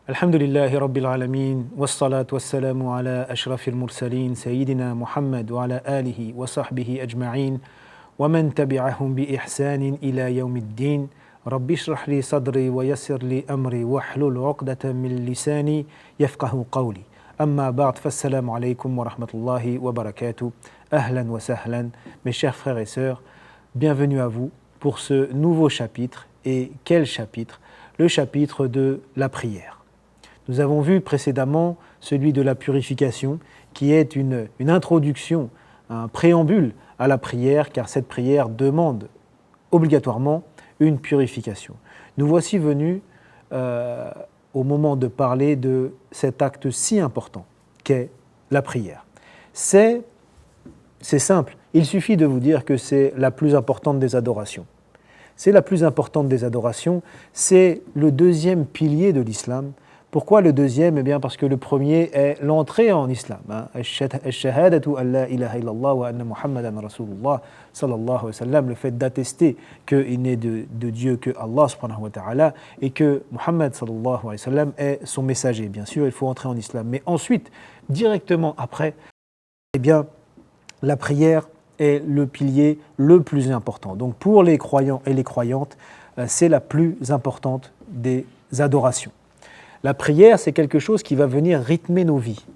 الحمد لله رب العالمين والصلاة والسلام على أشرف المرسلين سيدنا محمد وعلى آله وصحبه أجمعين ومن تبعهم بإحسان إلى يوم الدين رب اشرح لي صدري ويسر لي أمري واحلل عقدة من لساني يفقه قولي أما بعد فالسلام عليكم ورحمة الله وبركاته أهلا وسهلا mes chers frères et sœurs, bienvenue à vous pour ce nouveau chapitre. Et quel chapitre? Le chapitre de la prière. Nous avons vu précédemment celui de la purification, qui est une introduction, un préambule à la prière, car cette prière demande obligatoirement une purification. Nous voici venus au moment de parler de cet acte si important qu'est la prière. C'est simple, il suffit de vous dire que c'est la plus importante des adorations. C'est la plus importante des adorations, c'est le deuxième pilier de l'islam. Pourquoi le deuxième? Eh bien parce que le premier est l'entrée en islam. Ash-shahadatu an la ilaha illallah wa anna Muhammadan Rasulullah sallallahu alayhi wa sallam, le fait d'attester qu'il n'est de Dieu que Allah subhanahu wa ta'ala et que Muhammad sallallahu alayhi wa sallam est son messager. Bien sûr, il faut entrer en islam. Mais ensuite, directement après, eh bien, la prière est le pilier le plus important. Donc pour les croyants et les croyantes, c'est la plus importante des adorations. La prière, c'est quelque chose qui va venir rythmer nos vies.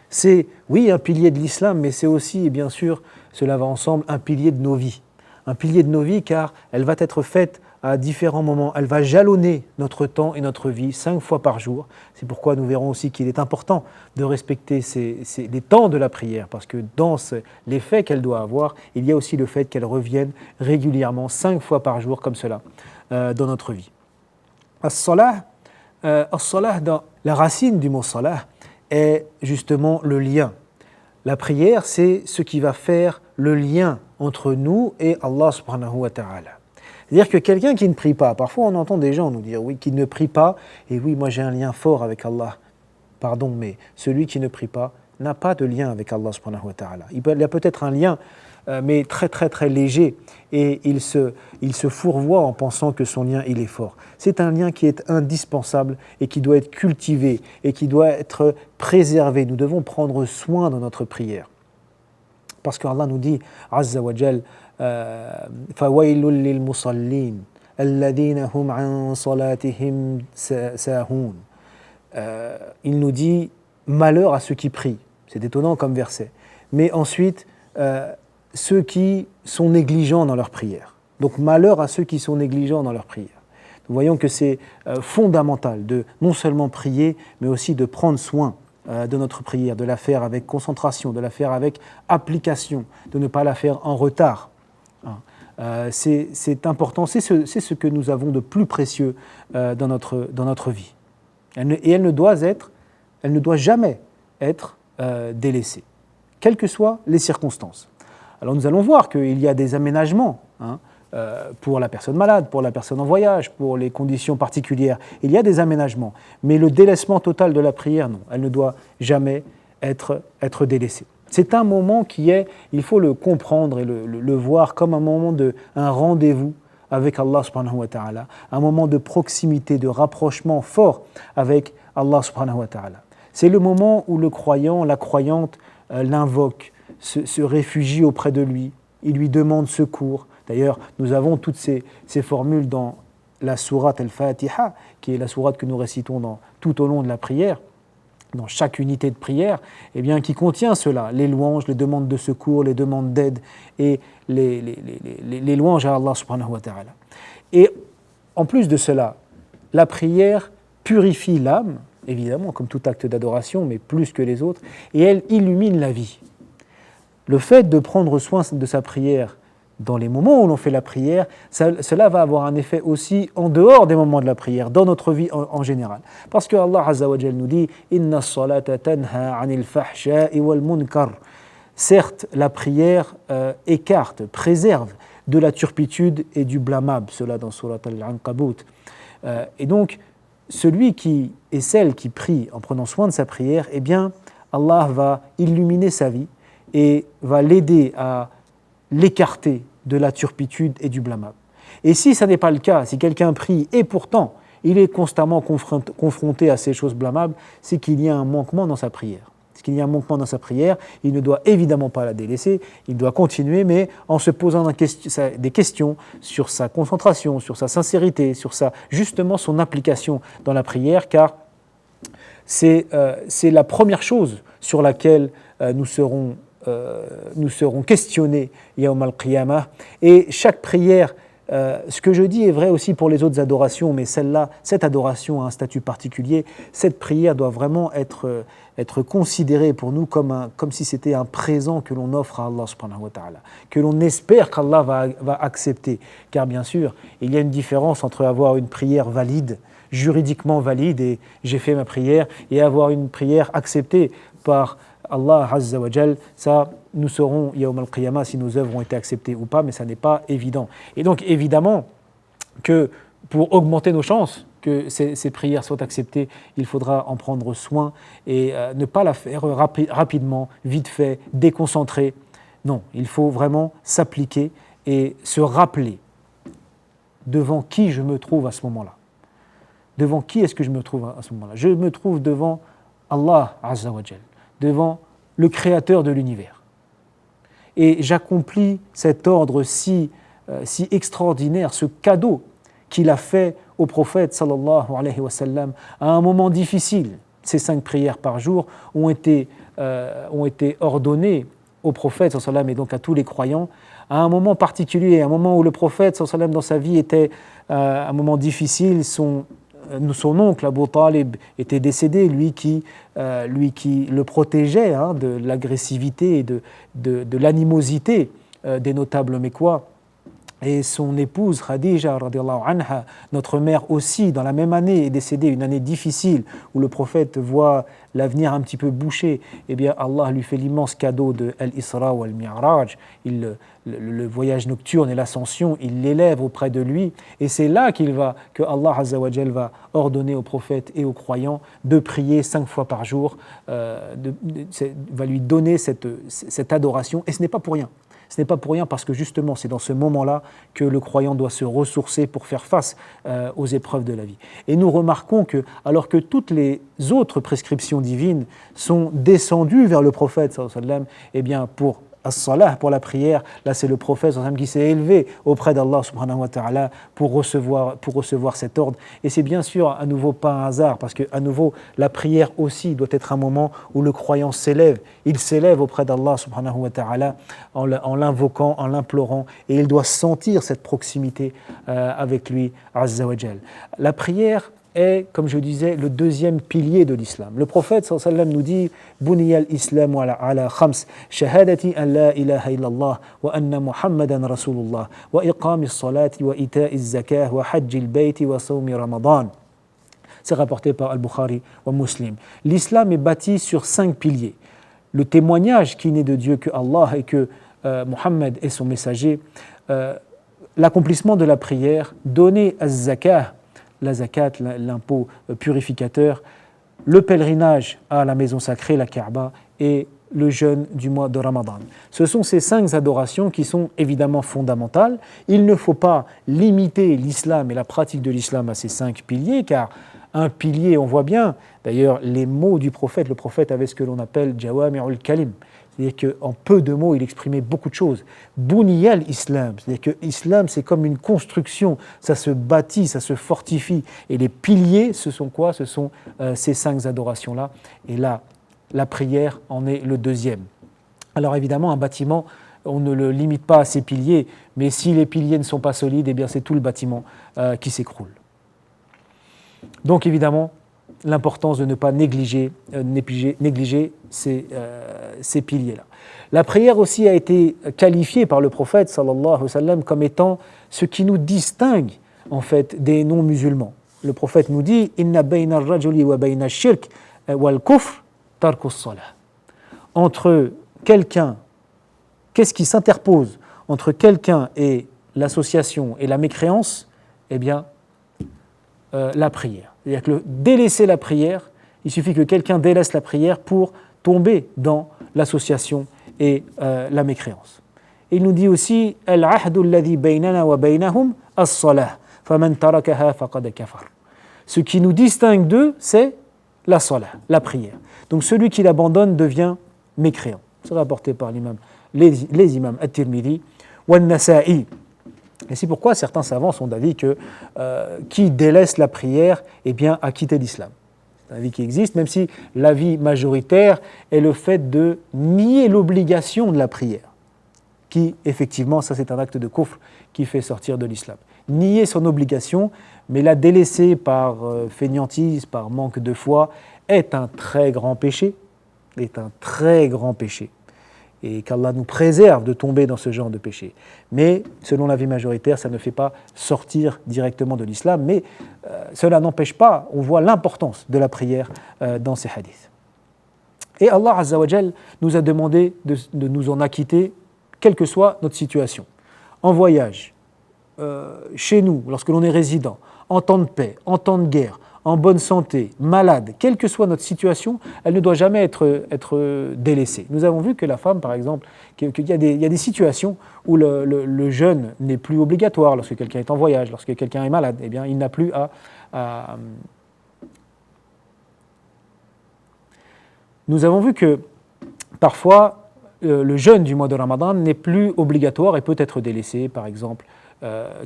C'est, oui, un pilier de l'islam, mais c'est aussi, et bien sûr, cela va ensemble, un pilier de nos vies. Un pilier de nos vies, car elle va être faite à différents moments. Elle va jalonner notre temps et notre vie 5 fois par jour. C'est pourquoi nous verrons aussi qu'il est important de respecter les temps de la prière, parce que dans l'effet qu'elle doit avoir, il y a aussi le fait qu'elle revienne régulièrement 5 fois par jour, comme cela, dans notre vie. As-salah, dans la racine du mot salah est justement le lien. La prière, c'est ce qui va faire le lien entre nous et Allah subhanahu wa ta'ala. C'est-à-dire que quelqu'un qui ne prie pas, parfois on entend des gens nous dire oui, qui ne prie pas, et oui, moi j'ai un lien fort avec Allah. Pardon, mais celui qui ne prie pas n'a pas de lien avec Allah subhanahu wa ta'ala. Il y a peut-être un lien, mais très très très léger, et il se fourvoie en pensant que son lien il est fort. C'est un lien qui est indispensable et qui doit être cultivé et qui doit être préservé. Nous devons prendre soin de notre prière. Parce qu'Allah nous dit, Azza wa Jal, فَوَيْلٌ لِلْمُصَلِّينَ الَّذِينَ هُمْ عَنْ صَلَاتِهِمْ سَاهُونَ. Il nous dit, malheur à ceux qui prient. C'est étonnant comme verset. Mais ensuite, ceux qui sont négligents dans leur prière. Donc malheur à ceux qui sont négligents dans leur prière. Nous voyons que c'est fondamental de non seulement prier, mais aussi de prendre soin de notre prière, de la faire avec concentration, de la faire avec application, de ne pas la faire en retard. C'est important, c'est ce que nous avons de plus précieux dans notre vie. Et elle ne doit jamais être délaissée, quelles que soient les circonstances. Alors nous allons voir qu'il y a des aménagements pour la personne malade, pour la personne en voyage, pour les conditions particulières. Il y a des aménagements, mais le délaissement total de la prière, non, elle ne doit jamais être délaissée. C'est un moment qui est, il faut le comprendre et le voir comme un moment un rendez-vous avec Allah subhanahu wa ta'ala, un moment de proximité, de rapprochement fort avec Allah subhanahu wa ta'ala. C'est le moment où le croyant, la croyante l'invoque, se réfugie auprès de lui, il lui demande secours. D'ailleurs, nous avons toutes ces formules dans la sourate Al-Fatiha, qui est la sourate que nous récitons tout au long de la prière, dans chaque unité de prière, eh bien, qui contient cela, les louanges, les demandes de secours, les demandes d'aide et les louanges à Allah subhanahu wa ta'ala. Et en plus de cela, la prière purifie l'âme, évidemment, comme tout acte d'adoration, mais plus que les autres, et elle illumine la vie. Le fait de prendre soin de sa prière dans les moments où l'on fait la prière, cela va avoir un effet aussi en dehors des moments de la prière, dans notre vie en général. Parce que Allah Azza wa Jal nous dit « Inna as-salata tanha 'anil fahsha'i wal munkar » Certes, la prière écarte, préserve de la turpitude et du blâmable, cela dans Surat Al-Ankabut. Et donc, celui et celle qui prie en prenant soin de sa prière, eh bien, Allah va illuminer sa vie et va l'aider à l'écarter de la turpitude et du blâmable. Et si ça n'est pas le cas, si quelqu'un prie et pourtant il est constamment confronté à ces choses blâmables, c'est qu'il y a un manquement dans sa prière. Qu'il y a un manquement dans sa prière, il ne doit évidemment pas la délaisser, il doit continuer, mais en se posant des questions sur sa concentration, sur sa sincérité, sur justement son application dans la prière, car c'est la première chose sur laquelle nous serons questionnés Yawm al-Qiyamah. Et chaque prière, ce que je dis est vrai aussi pour les autres adorations, mais celle-là, cette adoration a un statut particulier. Cette prière doit vraiment être considérée pour nous comme si c'était un présent que l'on offre à Allah subhanahu wa ta'ala, que l'on espère qu'Allah va accepter. Car bien sûr, il y a une différence entre avoir une prière valide, juridiquement valide, et j'ai fait ma prière, et avoir une prière acceptée par Allah Azza wa Jal. Ça, nous saurons Yawm al-Qiyamah si nos œuvres ont été acceptées ou pas, mais ça n'est pas évident. Et donc évidemment que pour augmenter nos chances que ces prières soient acceptées, il faudra en prendre soin et ne pas la faire rapidement, vite fait, déconcentré. Non, il faut vraiment s'appliquer et se rappeler devant qui je me trouve à ce moment-là. Devant qui est-ce que je me trouve à ce moment-là? Je me trouve devant Allah Azza wa Jal, devant le Créateur de l'univers. Et j'accomplis cet ordre si extraordinaire, ce cadeau qu'il a fait au prophète sallallahu alayhi wa sallam à un moment difficile. Ces 5 prières par jour ont été ordonnées au prophète sallallahu alayhi wa sallam et donc à tous les croyants à un moment particulier, un moment où le prophète sallallahu alayhi wa sallam dans sa vie était un moment difficile. Son oncle Abu Talib était décédé, lui qui le protégeait de l'agressivité et de l'animosité des notables mécois. Et son épouse Khadija radiyallahu anha, notre mère aussi, dans la même année, est décédée, une année difficile où le prophète voit l'avenir un petit peu bouché. Eh bien, Allah lui fait l'immense cadeau de Al-Isra ou Al-Mi'raj, le voyage nocturne et l'ascension, il l'élève auprès de lui. Et c'est là que Allah Azza wa Jal va ordonner au prophète et aux croyants de prier 5 fois par jour, va lui donner cette adoration. Et ce n'est pas pour rien. Ce n'est pas pour rien parce que justement c'est dans ce moment-là que le croyant doit se ressourcer pour faire face aux épreuves de la vie. Et nous remarquons que alors que toutes les autres prescriptions divines sont descendues vers le prophète sallallahu alayhi wa sallam, eh bien pour as-salah, pour la prière, là c'est le prophète sallallahu alayhi wa sallam qui s'est élevé auprès d'Allah subhanahu wa ta'ala pour recevoir cet ordre. Et c'est bien sûr à nouveau pas un hasard parce que à nouveau la prière aussi doit être un moment où le croyant s'élève. Il s'élève auprès d'Allah subhanahu wa ta'ala en l'invoquant, en l'implorant, et il doit sentir cette proximité avec lui azza wa jal. La prière est, comme je disais, le deuxième pilier de l'islam. Le prophète sallallahu alayhi wa sallam nous dit Buniya al-Islam ala khams shahadati an la ilaha illallah wa anna Muhammadan Rasulullah wa iqami as-salati wa ita'i az-zakah wa hajji al-bayti wa sawmi Ramadan. C'est rapporté par Al-Bukhari wa Muslim. L'islam est bâti sur 5 piliers. Le témoignage qui n'est de Dieu que Allah et que Muhammad est son messager, l'accomplissement de la prière, donner az-zakah, la zakat, l'impôt purificateur, le pèlerinage à la maison sacrée, la Kaaba, et le jeûne du mois de Ramadan. Ce sont ces 5 adorations qui sont évidemment fondamentales. Il ne faut pas limiter l'islam et la pratique de l'islam à ces 5 piliers, car un pilier, on voit bien, d'ailleurs les mots du prophète, le prophète avait ce que l'on appelle jawami'ul kalim, c'est-à-dire qu'en peu de mots, il exprimait beaucoup de choses. Buniyal Islam, c'est-à-dire que l'islam, c'est comme une construction, ça se bâtit, ça se fortifie. Et les piliers, ce sont quoi? Ce sont ces 5 adorations-là. Et là, la prière en est le deuxième. Alors évidemment, un bâtiment, on ne le limite pas à ses piliers, mais si les piliers ne sont pas solides, eh bien c'est tout le bâtiment qui s'écroule. Donc évidemment, l'importance de ne pas négliger ces piliers-là. La prière aussi a été qualifiée par le prophète sallallahu alayhi wa sallam comme étant ce qui nous distingue en fait des non-musulmans. Le prophète nous dit inna bayna ar-rajuli wa bayna ash-shirk wal kufr tarku as-salah. Entre quelqu'un, qu'est-ce qui s'interpose entre quelqu'un et l'association et la mécréance? Eh bien, la prière. C'est-à-dire que délaisser la prière, il suffit que quelqu'un délaisse la prière pour tomber dans l'association et la mécréance. Et il nous dit aussi al-ahdu alladhi baynana wa baynahum as-salah faman tarakaha faqad kafar. Ce qui nous distingue d'eux, c'est la salat, la prière. Donc celui qui l'abandonne devient mécréant. C'est rapporté par les imams At-Tirmidhi ou An-Nasa'i. Et c'est pourquoi certains savants sont d'avis que qui délaisse la prière, eh bien, a quitté l'islam. C'est un avis qui existe, même si l'avis majoritaire est le fait de nier l'obligation de la prière, qui, effectivement, ça c'est un acte de kufr qui fait sortir de l'islam. Nier son obligation, mais la délaisser par fainéantise, par manque de foi, est un très grand péché, et qu'Allah nous préserve de tomber dans ce genre de péché. Mais, selon l'avis majoritaire, ça ne fait pas sortir directement de l'islam, mais cela n'empêche pas, on voit l'importance de la prière dans ces hadiths. Et Allah Azza wa Jal nous a demandé de nous en acquitter, quelle que soit notre situation. En voyage, chez nous, lorsque l'on est résident, en temps de paix, en temps de guerre, en bonne santé, malade, quelle que soit notre situation, elle ne doit jamais être délaissée. Nous avons vu que la femme, par exemple, qu'il y a des situations où le jeûne n'est plus obligatoire lorsque quelqu'un est en voyage, lorsque quelqu'un est malade, eh bien, il n'a plus à... Nous avons vu que parfois, le jeûne du mois de Ramadan n'est plus obligatoire et peut être délaissé, par exemple,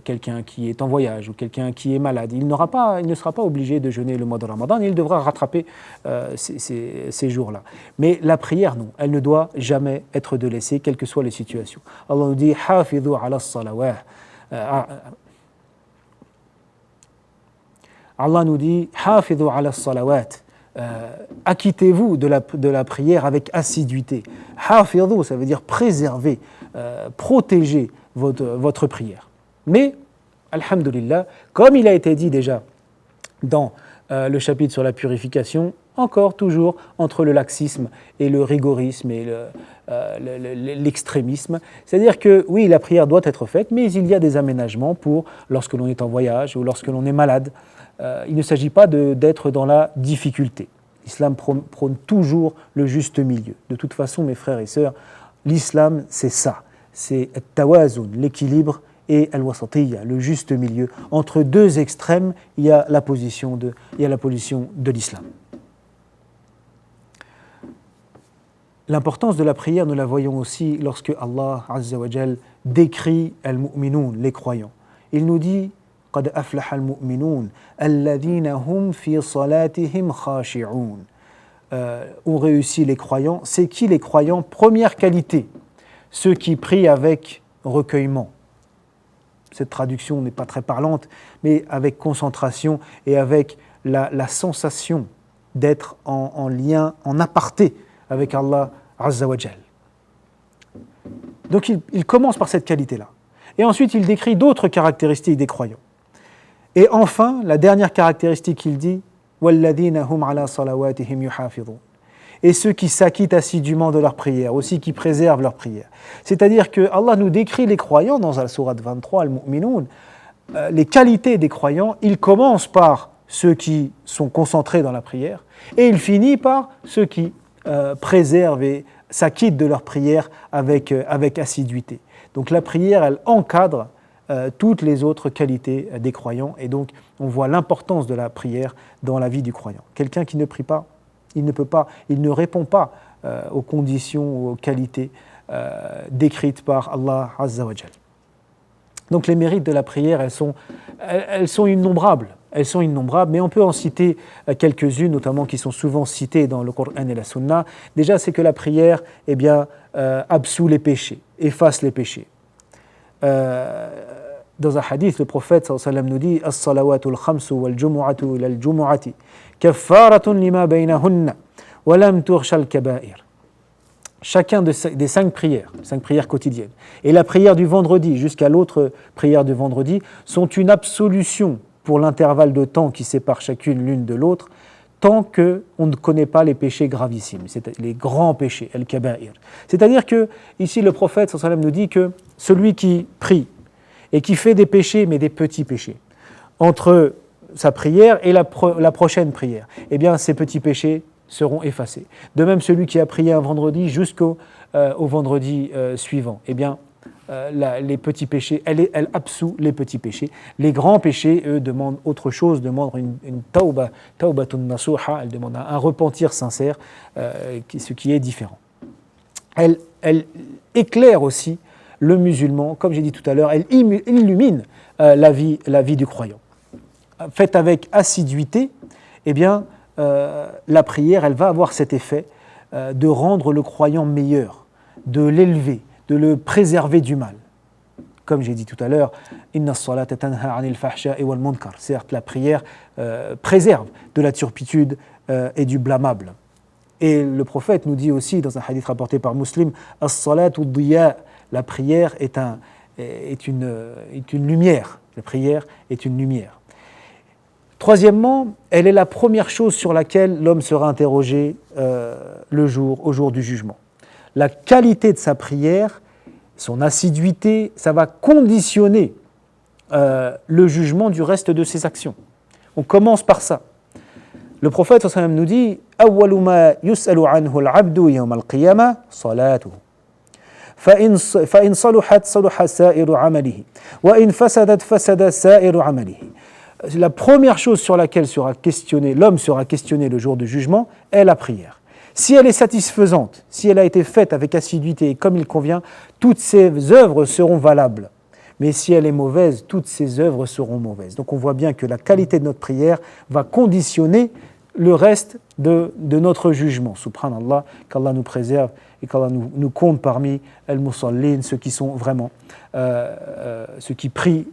quelqu'un qui est en voyage ou quelqu'un qui est malade, il ne sera pas obligé de jeûner le mois de Ramadan, il devra rattraper ces jours-là. Mais la prière, non, elle ne doit jamais être délaissée, quelles que soient les situations. Allah nous dit « Hafidhu ala salawah » Allah nous dit « Hafidhu ala salawat » acquittez-vous de la prière avec assiduité. « Hafidhu » ça veut dire préserver, protéger votre prière. Mais, alhamdulillah, comme il a été dit déjà dans le chapitre sur la purification, encore, toujours, entre le laxisme et le rigorisme et l'extrémisme. C'est-à-dire que, oui, la prière doit être faite, mais il y a des aménagements pour lorsque l'on est en voyage ou lorsque l'on est malade. Il ne s'agit pas d'être dans la difficulté. L'islam prône toujours le juste milieu. De toute façon, mes frères et sœurs, l'islam, c'est ça. C'est tawazun, l'équilibre, et al-wasatiyya, le juste milieu. Entre deux extrêmes, il y a la position de l'islam. L'importance de la prière, nous la voyons aussi lorsque Allah Azza wa Jal décrit al-mu'minun, les croyants. Il nous dit « Qad aflaha al-mu'minun, alladhina hum fi salatihim khashi'un » ont réussi les croyants. C'est qui les croyants? Première qualité, ceux qui prient avec recueillement. Cette traduction n'est pas très parlante, mais avec concentration et avec la sensation d'être en lien, en aparté avec Allah Azza wa Jal. Donc il commence par cette qualité-là. Et ensuite il décrit d'autres caractéristiques des croyants. Et enfin, la dernière caractéristique qu'il dit, « Walladhina hum ala salawatihim yuhafidhun » et ceux qui s'acquittent assidûment de leur prière, aussi qui préservent leur prière. C'est-à-dire que Allah nous décrit les croyants dans la sourate 23, Al-Mu'minun, les qualités des croyants, il commence par ceux qui sont concentrés dans la prière, et il finit par ceux qui préservent et s'acquittent de leur prière avec assiduité. Donc la prière, elle encadre toutes les autres qualités des croyants, et donc on voit l'importance de la prière dans la vie du croyant. Quelqu'un qui ne prie pas, il ne répond pas aux conditions, aux qualités décrites par Allah Azza wa Jal. Donc les mérites de la prière, elles sont innombrables. Mais on peut en citer quelques-unes, notamment qui sont souvent citées dans le Coran et la Sunna. Déjà, c'est que la prière, absout les péchés, efface les péchés. Dans un hadith, le prophète sallallahu alayhi wa sallam nous dit « As-salawatul khamsu wal jumu'atu ila al-jumu'ati kaffaratun lima baynahunna wa lam turshal kaba'ir » Chacun des 5 prières quotidiennes, et la prière du vendredi jusqu'à l'autre prière du vendredi sont une absolution pour l'intervalle de temps qui sépare chacune l'une de l'autre, tant qu'on ne connaît pas les péchés gravissimes, c'est les grands péchés, al-kaba'ir. C'est-à-dire que, ici le prophète sallallahu alayhi wa sallam nous dit que celui qui prie et qui fait des péchés, mais des petits péchés, entre sa prière et la prochaine prière, eh bien ces petits péchés seront effacés. De même, celui qui a prié un vendredi jusqu'au vendredi suivant, eh bien les petits péchés, elle absout les petits péchés. Les grands péchés, eux, demandent autre chose, demandent une tawbatun nasuha, elle demande un repentir sincère, ce qui est différent. Elle éclaire aussi le musulman, comme j'ai dit tout à l'heure, elle illumine la vie du croyant. Faite avec assiduité, eh bien, la prière, elle va avoir cet effet de rendre le croyant meilleur, de l'élever, de le préserver du mal. Comme j'ai dit tout à l'heure, Inna as-salata tanha 'anil fahsha'i wal munkar. Certes, la prière préserve de la turpitude et du blâmable. Et le prophète nous dit aussi dans un hadith rapporté par Muslim, as-salatu diya, la prière est une lumière. La prière est une lumière. Troisièmement, elle est la première chose sur laquelle l'homme sera interrogé au jour du jugement. La qualité de sa prière, son assiduité, ça va conditionner le jugement du reste de ses actions. On commence par ça. Le prophète sallallahu alayhi wa sallam nous dit « Awwalu ma yus'alu anhu al-'abdu yawm al-qiyamah salatuhu. فإن صلحت صلح سائر عمله وإن فسدت فسد سائر عمله. » La première chose sur laquelle l'homme sera questionné le jour du jugement est la prière. Si elle est satisfaisante, si elle a été faite avec assiduité et comme il convient, toutes ses œuvres seront valables. Mais si elle est mauvaise, toutes ses œuvres seront mauvaises. Donc on voit bien que la qualité de notre prière va conditionner le reste de notre jugement. Subhanallah, qu'Allah nous préserve et qu'Allah nous compte parmi al-musallin, ceux qui sont vraiment, ceux qui prient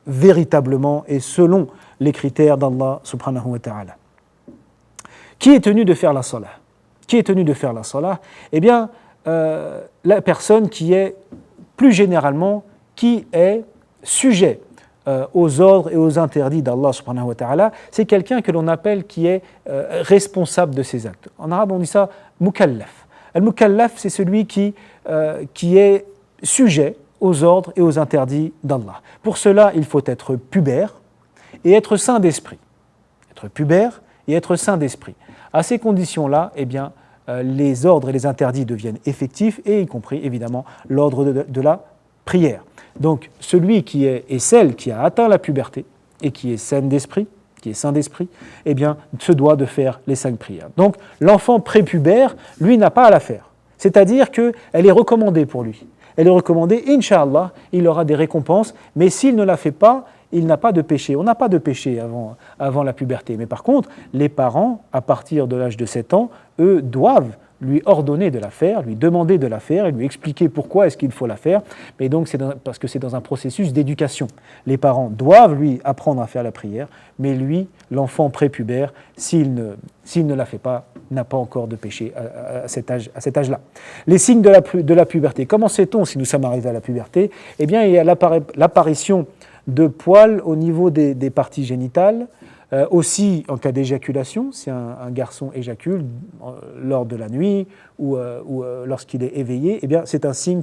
véritablement et selon les critères d'Allah subhanahu wa ta'ala. Qui est tenu de faire la salah? Qui est tenu de faire la salah? Eh bien, la personne qui est, plus généralement, qui est sujet aux ordres et aux interdits d'Allah subhanahu wa ta'ala, c'est quelqu'un que l'on appelle qui est responsable de ses actes. En arabe, on dit ça mukallaf. Al-mukallaf, c'est celui qui est sujet aux ordres et aux interdits d'Allah. Pour cela, il faut être pubère et être saint d'esprit. Être pubère et être saint d'esprit. À ces conditions-là, eh bien, les ordres et les interdits deviennent effectifs, et y compris, évidemment, l'ordre de la prière. Donc, celui qui est, et celle qui a atteint la puberté et qui est sain d'esprit, eh bien, se doit de faire les 5 prières. Donc, l'enfant prépubère, lui, n'a pas à la faire. C'est-à-dire qu'elle est recommandée pour lui. Elle est recommandée, Inch'Allah, il aura des récompenses, mais s'il ne la fait pas, il n'a pas de péché. On n'a pas de péché avant la puberté. Mais par contre, les parents, à partir de l'âge de 7 ans, eux, doivent lui ordonner de la faire, lui demander de la faire et lui expliquer pourquoi est-ce qu'il faut la faire. Mais donc, parce que c'est dans un processus d'éducation. Les parents doivent lui apprendre à faire la prière, mais lui, l'enfant prépubère, s'il ne la fait pas, n'a pas encore de péché à cet âge-là. Les signes de la puberté. Comment sait-on si nous sommes arrivés à la puberté? Eh bien, il y a l'apparition de poils au niveau des parties génitales, aussi en cas d'éjaculation, si un garçon éjacule lors de la nuit ou lorsqu'il est éveillé, eh bien, c'est un signe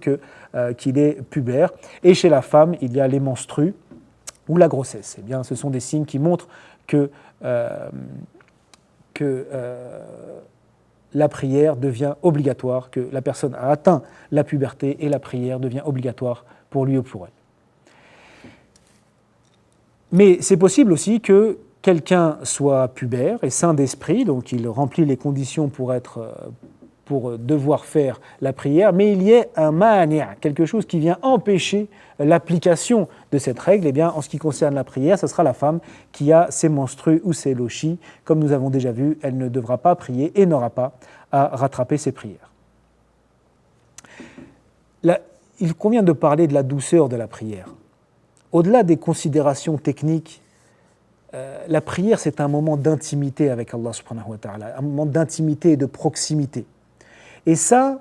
qu'il est pubère. Et chez la femme, il y a les menstrues ou la grossesse. Eh bien, ce sont des signes qui montrent que la prière devient obligatoire, que la personne a atteint la puberté et la prière devient obligatoire pour lui ou pour elle. Mais c'est possible aussi que quelqu'un soit pubère et saint d'esprit, donc il remplit les conditions pour devoir faire la prière, mais il y ait un mani', quelque chose qui vient empêcher l'application de cette règle. Eh bien, en ce qui concerne la prière, ce sera la femme qui a ses menstrues ou ses lochis. Comme nous avons déjà vu, elle ne devra pas prier et n'aura pas à rattraper ses prières. Là, il convient de parler de la douceur de la prière. Au-delà des considérations techniques, la prière, c'est un moment d'intimité avec Allah subhanahu wa ta'ala, un moment d'intimité et de proximité. Et ça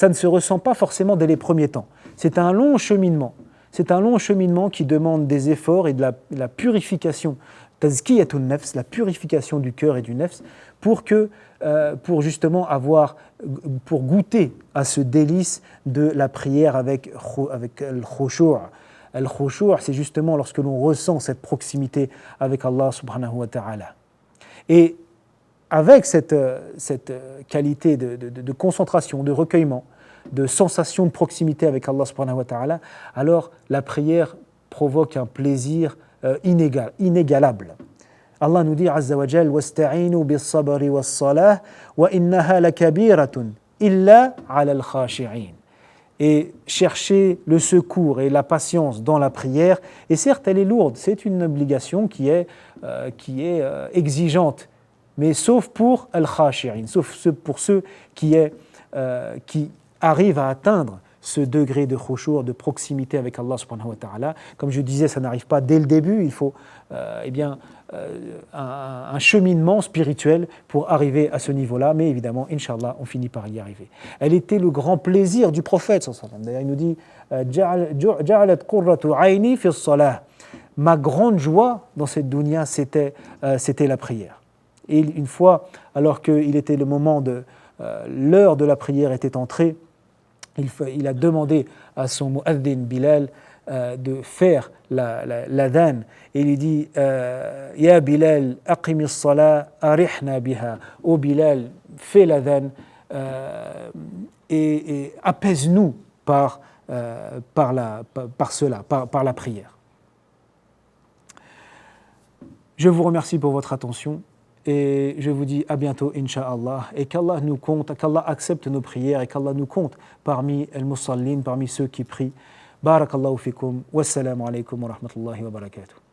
ne se ressent pas forcément dès les premiers temps. C'est un long cheminement. C'est un long cheminement qui demande des efforts et de la purification, tazkiyatun nafs, la purification du cœur et du nafs, pour justement pour goûter à ce délice de la prière avec al-khushu'. Al-khushu', c'est justement lorsque l'on ressent cette proximité avec Allah subhanahu wa ta'ala. Et avec cette qualité de concentration, de recueillement, de sensation de proximité avec Allah subhanahu wa ta'ala, alors la prière provoque un plaisir inégalable. Allah nous dit Azza wa Jal wasta'inu bis-sabri was-salah wa innaha lakabiratun illa 'ala al-khashi'in. Et chercher le secours et la patience dans la prière, et certes elle est lourde, c'est une obligation qui est exigeante, mais sauf pour al-khashi'in, sauf pour ceux qui arrivent à atteindre ce degré de khushu', de proximité avec Allah subhanahu wa ta'ala. Comme je disais, ça n'arrive pas dès le début, il faut un cheminement spirituel pour arriver à ce niveau-là, mais évidemment, Inch'Allah, on finit par y arriver. Elle était le grand plaisir du prophète. D'ailleurs, il nous dit Ja'alat qurratu 'ayni fi as-salah. Ma grande joie dans cette dunya, c'était la prière. Et une fois, alors qu'il était le moment l'heure de la prière était entrée, il a demandé à son mu'adhin Bilal de faire l'adhan, et il lui dit Ya Bilal, aqimi as-salah, arihna biha. Ô Bilal, fais l'adhan et apaise-nous par la prière. Je vous remercie pour votre attention. Et je vous dis à bientôt, Inch'Allah, et qu'Allah nous compte, qu'Allah accepte nos prières et qu'Allah nous compte parmi al-musallin, parmi ceux qui prient. Barakallahu fikum, wassalamu alaikum wa rahmatullahi wa barakatuh.